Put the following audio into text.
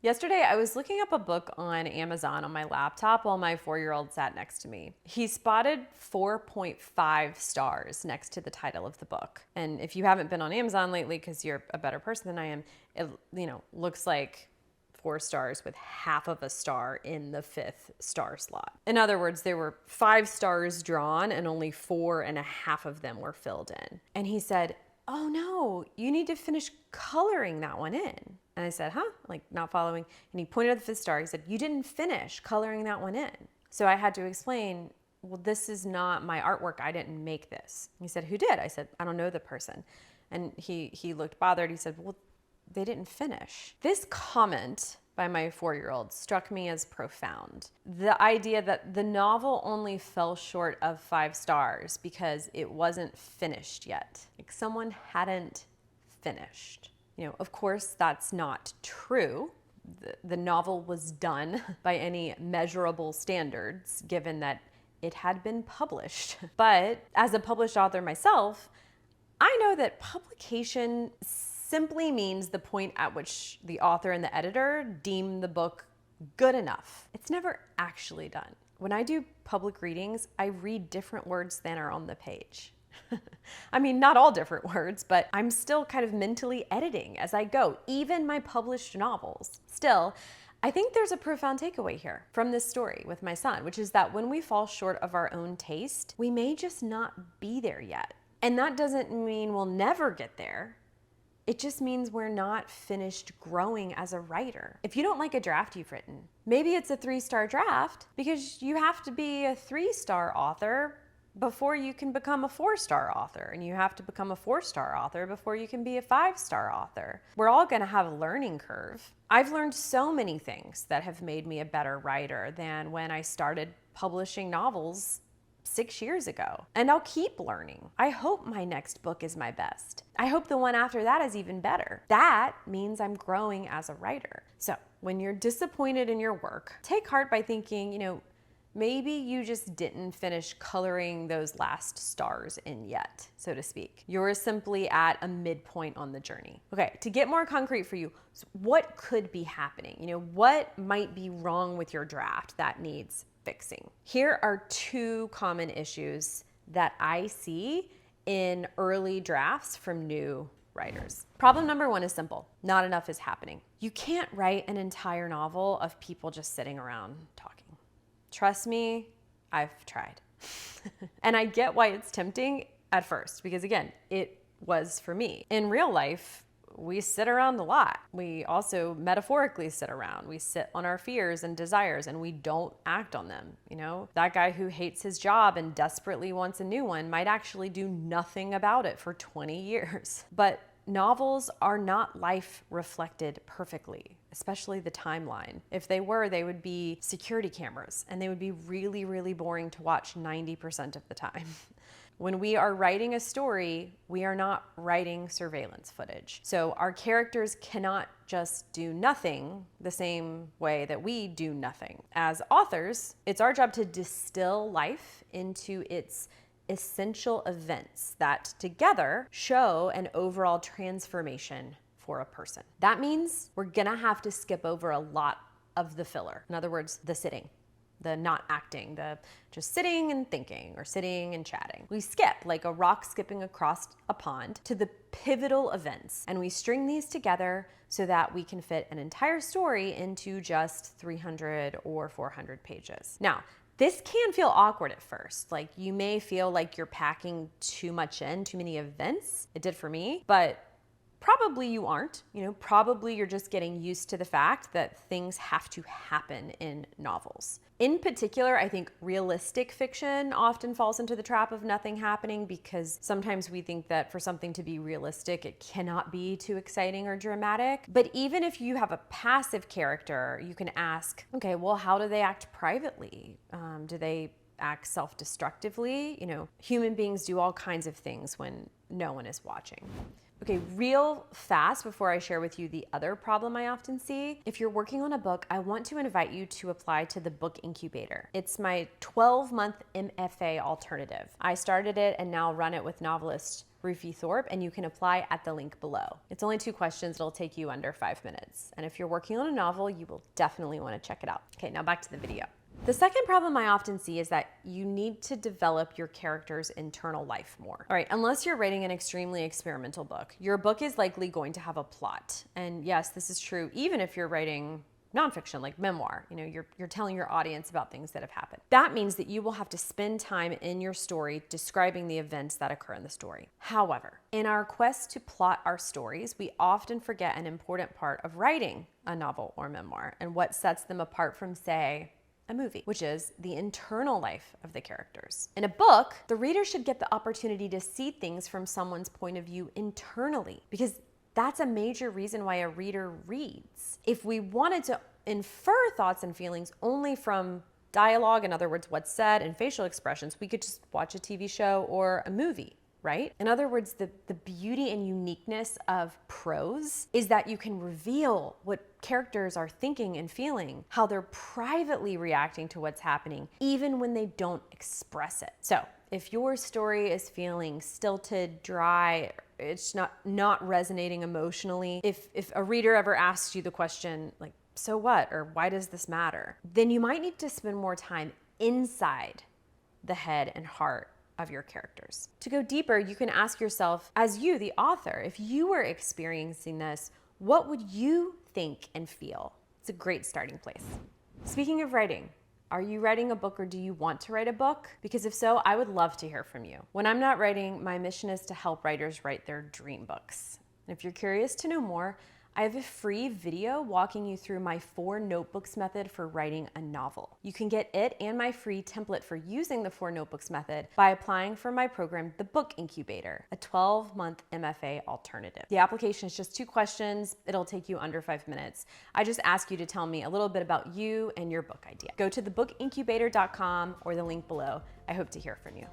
Yesterday, I was looking up a book on Amazon on my laptop while my 4-year-old sat next to me. He spotted 4.5 stars next to the title of the book. And if you haven't been on Amazon lately, because you're a better person than I am, it looks like 4 stars with half of a star in the 5th star slot. In other words, there were 5 stars drawn and only 4.5 of them were filled in. And he said, "Oh no, you need to finish coloring that one in." And I said, huh? Like, not following. And he pointed at the 5th star. He said, "You didn't finish coloring that one in." So I had to explain, well, this is not my artwork. I didn't make this. He said, "Who did?" I said, "I don't know the person." And he looked bothered. He said, "Well, they didn't finish." This comment by my 4-year-old struck me as profound. The idea that the novel only fell short of 5 stars because it wasn't finished yet. Like, someone hadn't finished. Of course, that's not true. The novel was done by any measurable standards, given that it had been published. But as a published author myself, I know that publication simply means the point at which the author and the editor deem the book good enough. It's never actually done. When I do public readings, I read different words than are on the page. I mean, not all different words, but I'm still kind of mentally editing as I go, even my published novels. Still, I think there's a profound takeaway here from this story with my son, which is that when we fall short of our own taste, we may just not be there yet. And that doesn't mean we'll never get there. It just means we're not finished growing as a writer. If you don't like a draft you've written, maybe it's a 3-star draft because you have to be a 3-star author before you can become a 4-star author, and you have to become a 4-star author before you can be a 5-star author. We're all gonna have a learning curve. I've learned so many things that have made me a better writer than when I started publishing novels 6 years ago. And I'll keep learning. I hope my next book is my best. I hope the one after that is even better. That means I'm growing as a writer. So when you're disappointed in your work, take heart by thinking, maybe you just didn't finish coloring those last stars in yet, so to speak. You're simply at a midpoint on the journey. Okay, to get more concrete for you, what could be happening? What might be wrong with your draft that needs fixing? Here are 2 common issues that I see in early drafts from new writers. Problem number 1 is simple. Not enough is happening. You can't write an entire novel of people just sitting around talking. Trust me, I've tried. And I get why it's tempting at first, because again, it was for me. In real life, we sit around a lot. We also metaphorically sit around. We sit on our fears and desires and we don't act on them. That guy who hates his job and desperately wants a new one might actually do nothing about it for 20 years. But novels are not life reflected perfectly, especially the timeline. If they were, they would be security cameras and they would be really, really boring to watch 90% of the time. When we are writing a story, we are not writing surveillance footage. So our characters cannot just do nothing the same way that we do nothing. As authors, it's our job to distill life into its essential events that together show an overall transformation for a person. That means we're gonna have to skip over a lot of the filler. In other words, the sitting, the not acting, the just sitting and thinking or sitting and chatting. We skip like a rock skipping across a pond to the pivotal events, and we string these together so that we can fit an entire story into just 300 or 400 pages. Now, this can feel awkward at first. Like, you may feel like you're packing too much in, too many events. It did for me, but probably you aren't. Probably you're just getting used to the fact that things have to happen in novels. In particular, I think realistic fiction often falls into the trap of nothing happening because sometimes we think that for something to be realistic, it cannot be too exciting or dramatic. But even if you have a passive character, you can ask, okay, well, how do they act privately? Do they act self-destructively? Human beings do all kinds of things when no one is watching. Okay, real fast before I share with you the other problem I often see. If you're working on a book, I want to invite you to apply to the Book Incubator. It's my 12-month MFA alternative. I started it and now run it with novelist Ruthie Thorpe, and you can apply at the link below. It's only 2 questions. It'll take you under 5 minutes. And if you're working on a novel, you will definitely want to check it out. Okay, now back to the video. The second problem I often see is that you need to develop your character's internal life more. All right, unless you're writing an extremely experimental book, your book is likely going to have a plot. And yes, this is true even if you're writing nonfiction like memoir. You're telling your audience about things that have happened. That means that you will have to spend time in your story describing the events that occur in the story. However, in our quest to plot our stories, we often forget an important part of writing a novel or memoir and what sets them apart from, say, a movie, which is the internal life of the characters. In a book, the reader should get the opportunity to see things from someone's point of view internally, because that's a major reason why a reader reads. If we wanted to infer thoughts and feelings only from dialogue, in other words, what's said, and facial expressions, we could just watch a TV show or a movie, right? In other words, the beauty and uniqueness of prose is that you can reveal what characters are thinking and feeling, how they're privately reacting to what's happening, even when they don't express it. So if your story is feeling stilted, dry, it's not resonating emotionally, if a reader ever asks you the question, like, so what, or why does this matter, then you might need to spend more time inside the head and heart of your characters. To go deeper, you can ask yourself, as you, the author, if you were experiencing this, what would you think and feel? It's a great starting place. Speaking of writing, are you writing a book or do you want to write a book? Because if so, I would love to hear from you. When I'm not writing, my mission is to help writers write their dream books. And if you're curious to know more, I have a free video walking you through my 4 notebooks method for writing a novel. You can get it and my free template for using the 4 notebooks method by applying for my program, the Book Incubator, a 12-month MFA alternative. The application is just 2 questions. It'll take you under 5 minutes. I just ask you to tell me a little bit about you and your book idea. Go to thebookincubator.com or the link below. I hope to hear from you.